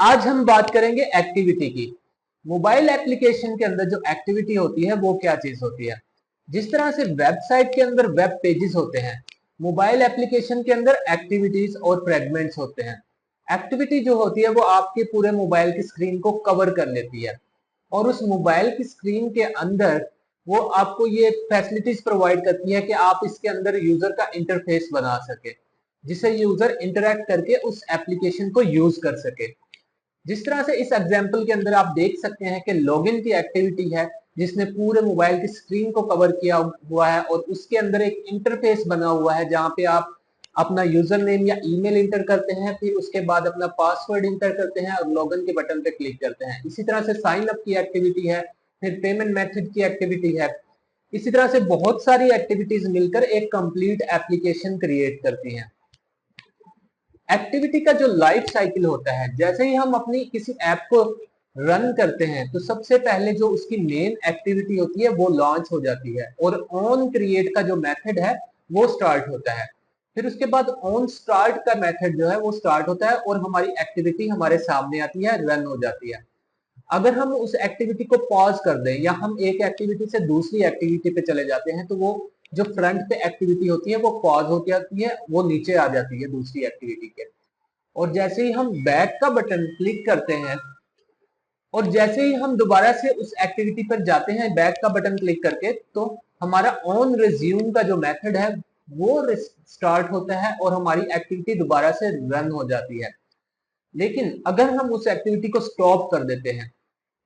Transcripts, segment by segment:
आज हम बात करेंगे एक्टिविटी की। मोबाइल एप्लीकेशन के अंदर जो एक्टिविटी होती है वो क्या चीज होती है। जिस तरह से वेबसाइट के अंदर वेब पेजेस होते हैं, मोबाइल एप्लीकेशन के अंदर एक्टिविटीज और फ्रेगमेंट्स होते हैं। एक्टिविटी जो होती है वो आपके पूरे मोबाइल की स्क्रीन को कवर कर लेती है और उस मोबाइल की स्क्रीन के अंदर वो आपको ये फैसिलिटीज प्रोवाइड करती है कि आप इसके अंदर यूजर का इंटरफेस बना सके, जिससे यूजर इंटरेक्ट करके उस एप्लीकेशन को यूज कर सके। जिस तरह से इस एग्जाम्पल के अंदर आप देख सकते हैं कि लॉगिन की एक्टिविटी है जिसने पूरे मोबाइल की स्क्रीन को कवर किया हुआ है और उसके अंदर एक इंटरफेस बना हुआ है जहां पे आप अपना यूजर नेम या ईमेल इंटर करते हैं, फिर उसके बाद अपना पासवर्ड इंटर करते हैं और लॉगिन के बटन पे क्लिक करते हैं। इसी तरह से साइन अप की एक्टिविटी है, फिर पेमेंट मेथड की एक्टिविटी है। इसी तरह से बहुत सारी एक्टिविटीज मिलकर एक कंप्लीट एप्लीकेशन क्रिएट करती हैं। एक्टिविटी का जो लाइफ साइकिल होता है, जैसे ही हम अपनी किसी ऐप को रन करते हैं तो सबसे पहले जो उसकी मेन एक्टिविटी होती है वो लॉन्च हो जाती है और ऑन क्रिएट का जो मेथड है वो स्टार्ट होता है। फिर उसके बाद ऑन स्टार्ट का मेथड जो है वो स्टार्ट होता है और हमारी एक्टिविटी हमारे सामने आती है, रन हो जाती है। अगर हम उस एक्टिविटी को पॉज कर दें या हम एक एक्टिविटी से दूसरी एक्टिविटी पे चले जाते हैं तो वो जो फ्रंट पे एक्टिविटी होती है वो पॉज हो जाती है, वो नीचे आ जाती है दूसरी एक्टिविटी के। और जैसे ही हम बैक का बटन क्लिक करते हैं और जैसे ही हम दोबारा से उस एक्टिविटी पर जाते हैं बैक का बटन क्लिक करके, तो हमारा ऑन रिज्यूम का जो मेथड है वो स्टार्ट होता है और हमारी एक्टिविटी दोबारा से रन हो जाती है। लेकिन अगर हम उस एक्टिविटी को स्टॉप कर देते हैं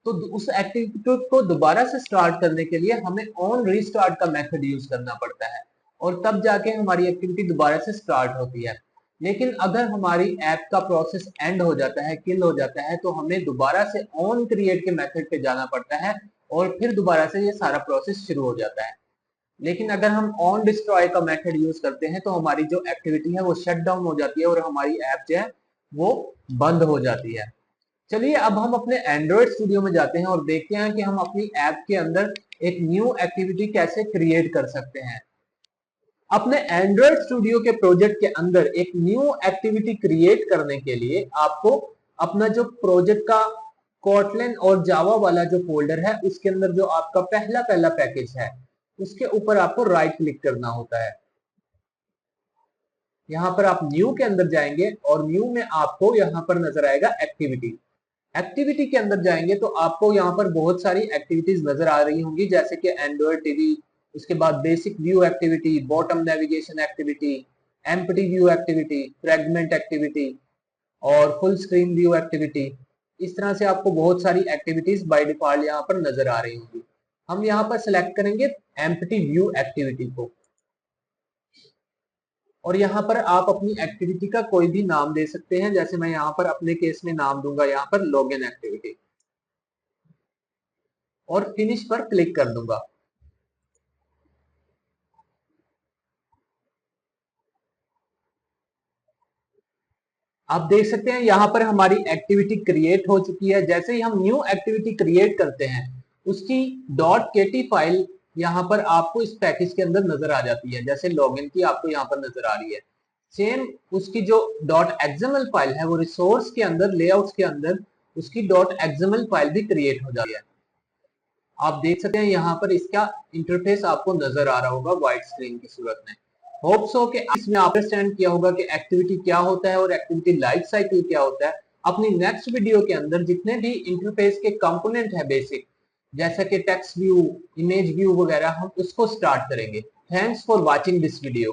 तो उस एक्टिविटी को दोबारा से स्टार्ट करने के लिए हमें ऑन रीस्टार्ट का मेथड यूज करना पड़ता है और तब जाके हमारी एक्टिविटी दोबारा से स्टार्ट होती है। लेकिन अगर हमारी ऐप का प्रोसेस एंड हो जाता है, किल हो जाता है, तो हमें दोबारा से ऑन क्रिएट के मेथड पे जाना पड़ता है और फिर दोबारा से ये सारा प्रोसेस शुरू हो जाता है। लेकिन अगर हम ऑन डिस्ट्रॉय का मेथड यूज करते हैं तो हमारी जो एक्टिविटी है वो शट डाउन हो जाती है और हमारी ऐप जो है वो बंद हो जाती है। चलिए अब हम अपने एंड्रॉइड स्टूडियो में जाते हैं और देखते हैं कि हम अपनी ऐप के अंदर एक न्यू एक्टिविटी कैसे क्रिएट कर सकते हैं। अपने एंड्रॉइड स्टूडियो के प्रोजेक्ट के अंदर एक न्यू एक्टिविटी क्रिएट करने के लिए आपको अपना जो प्रोजेक्ट का कोटलिन और जावा वाला जो फोल्डर है उसके अंदर जो आपका पहला पैकेज है उसके ऊपर आपको राइट क्लिक करना होता है। यहाँ पर आप न्यू के अंदर जाएंगे और न्यू में आपको यहाँ पर नजर आएगा एक्टिविटी। एक्टिविटी के अंदर जाएंगे तो आपको यहाँ पर बहुत सारी एक्टिविटीज नजर आ रही होंगी, जैसे कि एंड्रॉइड टीवी, उसके बाद basic view activity, bottom navigation activity, empty view activity, fragment activity और फुल स्क्रीन व्यू एक्टिविटी। इस तरह से आपको बहुत सारी एक्टिविटीज बाय डिफॉल्ट यहाँ पर नजर आ रही होंगी। हम यहाँ पर सिलेक्ट करेंगे एम्प्टी व्यू एक्टिविटी को और यहाँ पर आप अपनी एक्टिविटी का कोई भी नाम दे सकते हैं, जैसे मैं यहाँ पर अपने केस में नाम दूंगा यहाँ पर लॉगिन एक्टिविटी और फिनिश पर क्लिक कर दूंगा। आप देख सकते हैं यहाँ पर हमारी एक्टिविटी क्रिएट हो चुकी है। जैसे ही हम न्यू एक्टिविटी क्रिएट करते हैं उसकी .kt फाइल यहाँ पर आपको इस पैकेज के अंदर नजर आ जाती है, जैसे लॉगिन की आपको यहाँ पर नजर आ रही है। सेम उसकी जो .xml फाइल है वो रिसोर्स के अंदर, लेआउट्स के अंदर उसकी .xml फाइल भी क्रिएट हो जाती है। आप देख सकते हैं यहाँ पर इसका इंटरफेस आपको नजर आ रहा होगा व्हाइट स्क्रीन की सूरत में। होप सो कि इसमें आप अंडरस्टैंड किया होगा कि एक्टिविटी क्या होता है और एक्टिविटी लाइफ साइकिल क्या होता है। अपनी नेक्स्ट वीडियो के अंदर जितने भी इंटरफेस के कंपोनेंट है बेसिक, जैसे कि टेक्स्ट व्यू, इमेज व्यू वगैरह, हम उसको स्टार्ट करेंगे। Thanks for watching this video.